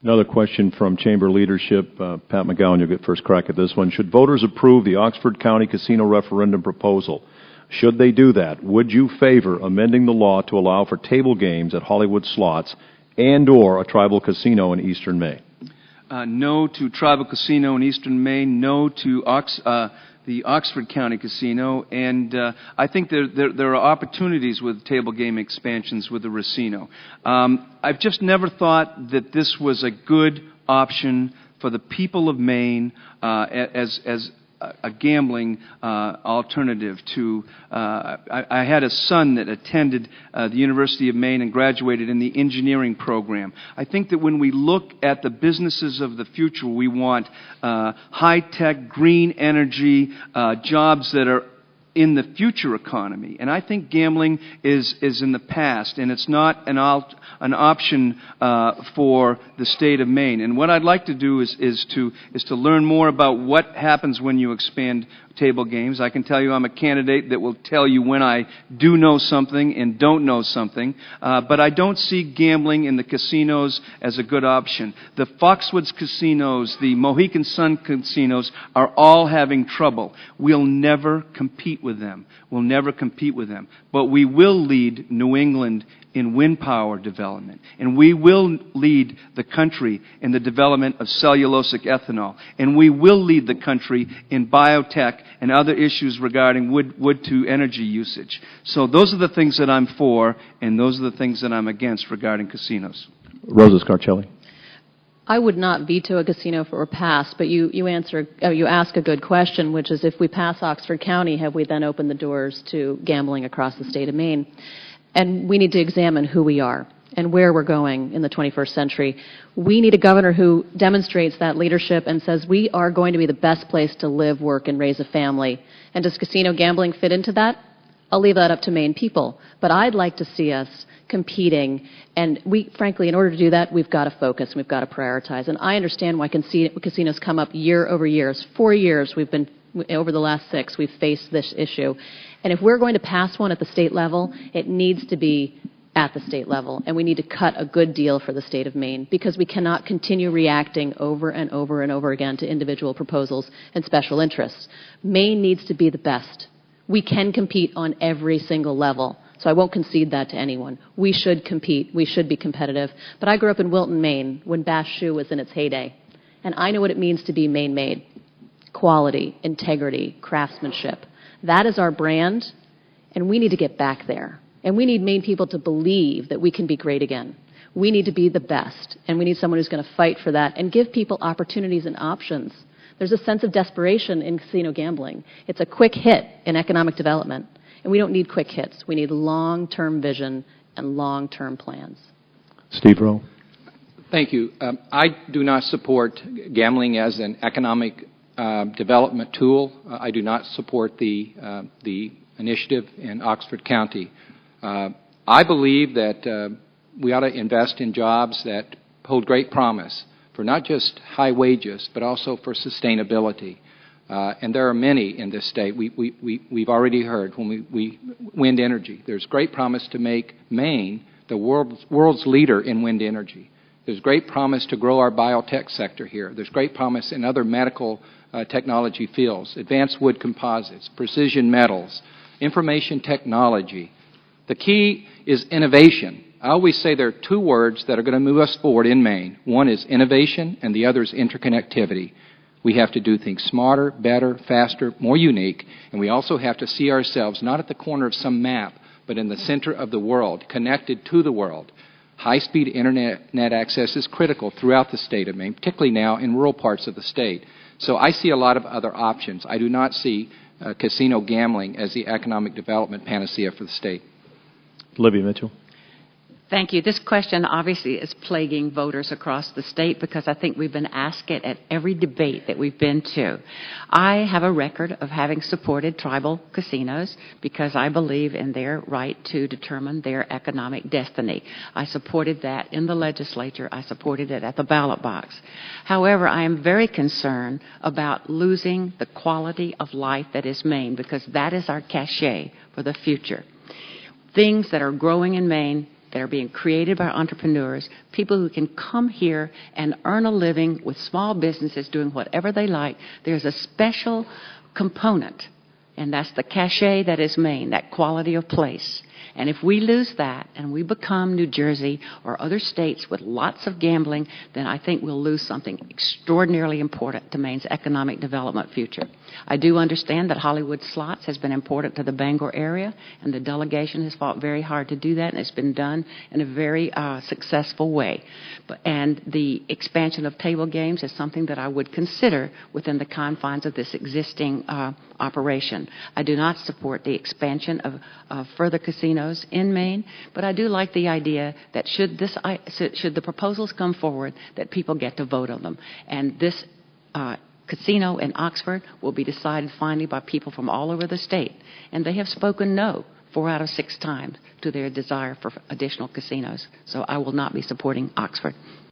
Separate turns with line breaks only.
Another question from Chamber Leadership. Pat McGowan, you'll get first crack at this one. Should voters approve the Oxford County casino referendum proposal? Should they do that, would you favor amending the law to allow for table games at Hollywood Slots and/or a tribal casino in eastern Maine?
No to tribal casino in eastern Maine. No to the Oxford County Casino, and I think there are opportunities with table game expansions with the Racino. I've just never thought that this was a good option for the people of Maine as a gambling alternative to. I had a son that attended the University of Maine and graduated in the engineering program. I think that when we look at the businesses of the future, we want high-tech, green energy, jobs that are in the future economy. And I think gambling is in the past, and it's not an option for the state of Maine. And what I'd like to do is to learn more about what happens when you expand table games. I can tell you I'm a candidate that will tell you when I do know something and don't know something, but I don't see gambling in the casinos as a good option. The Foxwoods casinos, the Mohegan Sun casinos are all having trouble. We'll never compete with them. We'll never compete with them. But we will lead New England in wind power development. And we will lead the country in the development of cellulosic ethanol. And we will lead the country in biotech and other issues regarding wood-to-energy usage. So those are the things that I'm for, and those are the things that I'm against regarding casinos.
Rosa Scarcelli.
I would not veto a casino if it were passed, but you ask a good question, which is if we pass Oxford County, have we then opened the doors to gambling across the state of Maine? And we need to examine who we are and where we're going in the 21st century. We need a governor who demonstrates that leadership and says we are going to be the best place to live, work, and raise a family. And does casino gambling fit into that? I'll leave that up to Maine people. But I'd like to see us competing. And we, frankly, in order to do that, we've got to focus. We've got to prioritize. And I understand why casinos come up year over year. 4 years over the last 6, we've faced this issue. And if we're going to pass one at the state level, it needs to be at the state level. And we need to cut a good deal for the state of Maine because we cannot continue reacting over and over and over again to individual proposals and special interests. Maine needs to be the best. We can compete on every single level. So I won't concede that to anyone. We should compete. We should be competitive. But I grew up in Wilton, Maine, when Bass Shoe was in its heyday. And I know what it means to be Maine-made. Quality, integrity, craftsmanship. That is our brand, and we need to get back there. And we need Maine people to believe that we can be great again. We need to be the best, and we need someone who's going to fight for that and give people opportunities and options. There's a sense of desperation in casino gambling. It's a quick hit in economic development, and we don't need quick hits. We need long-term vision and long-term plans.
Steve Rowe.
Thank you. I do not support gambling as an economic development tool. I do not support the initiative in Oxford County. I believe that we ought to invest in jobs that hold great promise for not just high wages, but also for sustainability. And there are many in this state. We've already heard when we wind energy. There's great promise to make Maine the world's leader in wind energy. There's great promise to grow our biotech sector here. There's great promise in other medical technology fields, advanced wood composites, precision metals, information technology. The key is innovation. I always say there are 2 words that are going to move us forward in Maine. One is innovation, and the other is interconnectivity. We have to do things smarter, better, faster, more unique, and we also have to see ourselves not at the corner of some map, but in the center of the world, connected to the world. High-speed internet access is critical throughout the state of Maine, particularly now in rural parts of the state. So I see a lot of other options. I do not see casino gambling as the economic development panacea for the state.
Olivia Mitchell.
Thank you. This question obviously is plaguing voters across the state because I think we've been asked it at every debate that we've been to. I have a record of having supported tribal casinos because I believe in their right to determine their economic destiny. I supported that in the legislature. I supported it at the ballot box. However, I am very concerned about losing the quality of life that is Maine because that is our cachet for the future. Things that are growing in Maine that are being created by entrepreneurs, people who can come here and earn a living with small businesses doing whatever they like. There's a special component, and that's the cachet that is Maine, that quality of place. And if we lose that and we become New Jersey or other states with lots of gambling, then I think we'll lose something extraordinarily important to Maine's economic development future. I do understand that Hollywood Slots has been important to the Bangor area, and the delegation has fought very hard to do that, and it's been done in a very successful way. And the expansion of table games is something that I would consider within the confines of this existing operation. I do not support the expansion of further casinos in Maine, but I do like the idea that should the proposals come forward, that people get to vote on them. And this casino in Oxford will be decided finally by people from all over the state. And they have spoken no 4 out of 6 times to their desire for additional casinos. So I will not be supporting Oxford.